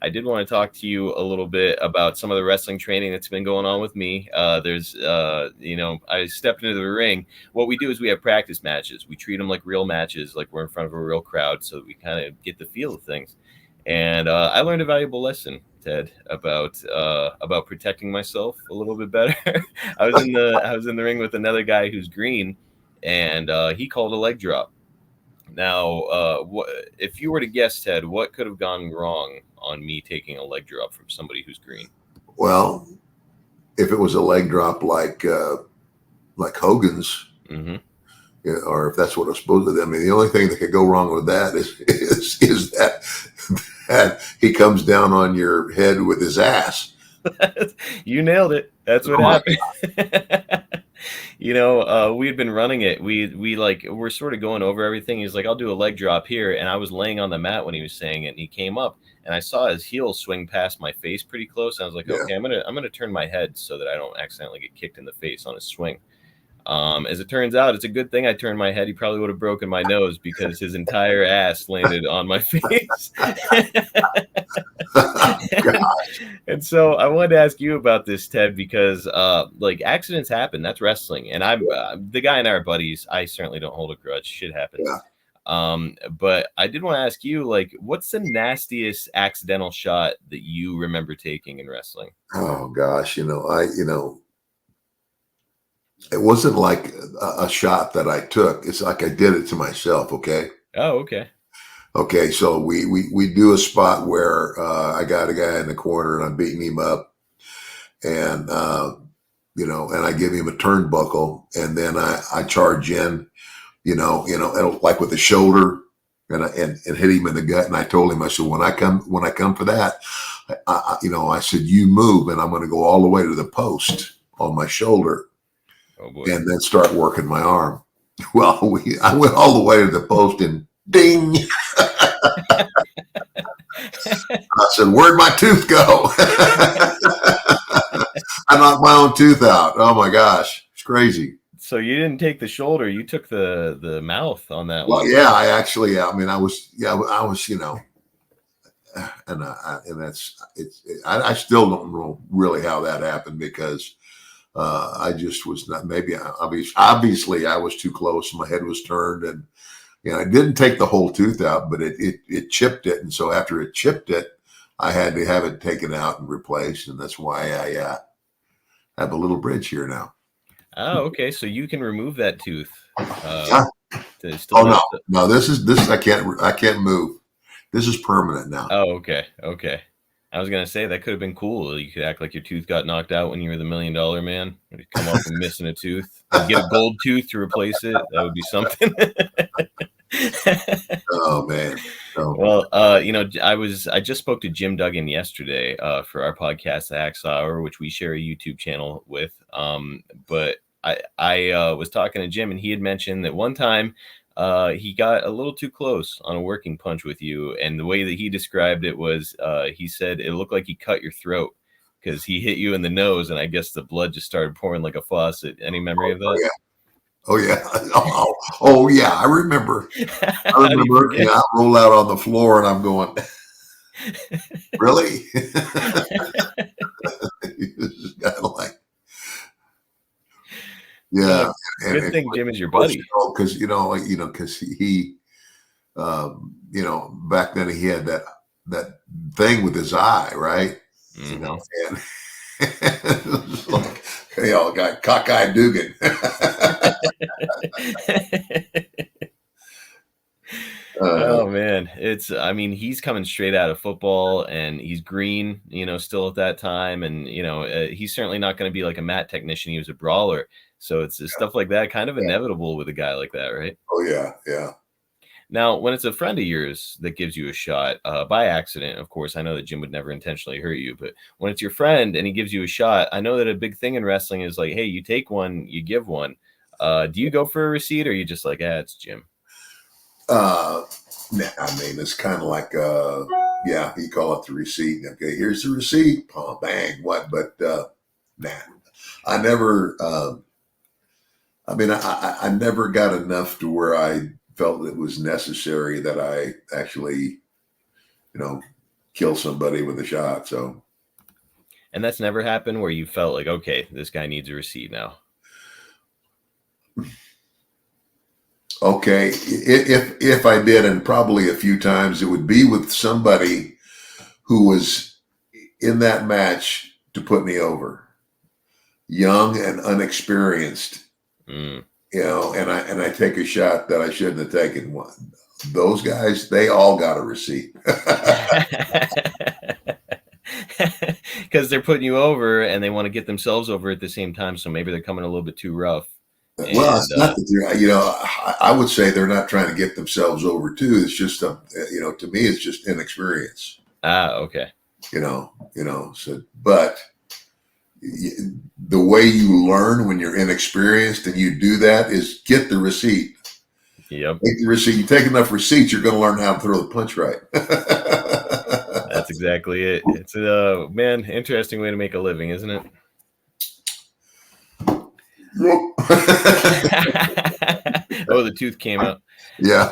I did want to talk to you a little bit about some of the wrestling training that's been going on with me. I stepped into the ring. What we do is we have practice matches. We treat them like real matches, like we're in front of a real crowd, so we kind of get the feel of things. And I learned a valuable lesson, Ted, about protecting myself a little bit better. I was in the ring with another guy who's green, and he called a leg drop. Now, if you were to guess, Ted, what could have gone wrong on me taking a leg drop from somebody who's green? Well, if it was a leg drop like Hogan's, Mm-hmm. or if that's what it's supposed to. I mean, the only thing that could go wrong with that is that he comes down on your head with his ass. You nailed it. That's what happened. We had been running it. We're sort of going over everything. He's like, I'll do a leg drop here. And I was laying on the mat when he was saying it, and he came up and I saw his heel swing past my face pretty close. And I was like, okay, I'm gonna turn my head so that I don't accidentally get kicked in the face on his swing. As it turns out, it's a good thing I turned my head. He probably would have broken my nose because his entire ass landed on my face. And so I wanted to ask you about this, Ted, because accidents happen. That's wrestling, and I'm the guy and I are buddies. I certainly don't hold a grudge. Shit happens. Yeah. But I did want to ask you, what's the nastiest accidental shot that you remember taking in wrestling? Oh gosh, it wasn't like a shot that I took. It's like I did it to myself. Okay. Oh, okay. Okay. So we do a spot where I got a guy in the corner and I'm beating him up, and and I give him a turnbuckle, and then I charge in, like with the shoulder, and hit him in the gut. And I told him, I said, when I come for that, I said, you move, and I'm going to go all the way to the post on my shoulder. Oh boy. And then start working my arm. Well, I went all the way to the post and ding. I said, where'd my tooth go? I knocked my own tooth out. Oh my gosh. It's crazy. So you didn't take the shoulder, you took the mouth on that one. Well, yeah, I was, I still don't know really how that happened, because I just was not, obviously I was too close. My head was turned, and I didn't take the whole tooth out, but it chipped it. And so after it chipped it, I had to have it taken out and replaced. And that's why I have a little bridge here now. Oh, okay. So you can remove that tooth. No, this, I can't move. This is permanent now. Oh, okay. Okay. I was going to say that could have been cool. You could act like your tooth got knocked out when you were the $1 Million Man. You'd come up and missing a tooth. You'd get a gold tooth to replace it. That would be something. Oh, man. Oh. Well, I just spoke to Jim Duggan yesterday for our podcast, The Axe Hour, which we share a YouTube channel with. But I was talking to Jim, and he had mentioned that one time he got a little too close on a working punch with you. And the way that he described it was, he said it looked like he cut your throat because he hit you in the nose. And I guess the blood just started pouring like a faucet. Any memory of that? Oh, yeah. Oh, yeah. I remember. I roll out on the floor and I'm going, really? Just kind of like, yeah. Good thing Jim is your buddy. Because because he back then he had that thing with his eye, right? Mm-hmm. And like, they all got cockeyed Duggan. Oh man, he's coming straight out of football, and he's green, still at that time, and he's certainly not going to be like a mat technician. He was a brawler, so it's stuff like that kind of inevitable with a guy like that, right? Oh yeah, yeah. Now, when it's a friend of yours that gives you a shot by accident, of course, I know that Jim would never intentionally hurt you, but when it's your friend and he gives you a shot, I know that a big thing in wrestling is like, hey, you take one, you give one. Do you go for a receipt, or are you just like, it's Jim? It's kind of like, you call it the receipt. Okay, here's the receipt. Oh, bang, what? But I never. I never got enough to where I felt it was necessary that I actually, kill somebody with a shot. So, and that's never happened where you felt like, okay, this guy needs a receipt now. okay, if I did, and probably a few times, it would be with somebody who was in that match to put me over, young and unexperienced. Mm. You know, and I take a shot that I shouldn't have taken. One, those guys, they all got a receipt. Because they're putting you over and they want to get themselves over at the same time. So maybe they're coming a little bit too rough. Well, it's not that they're, you know, I would say they're not trying to get themselves over too. It's just, you know, to me, it's just inexperience. Okay. You know, so, but the way you learn when you're inexperienced and you do that is get the receipt. Yep. Take the receipt. You take enough receipts, you're going to learn how to throw the punch right. That's exactly it. It's a man, interesting way to make a living, isn't it? Yep. Oh, the tooth came out. Yeah.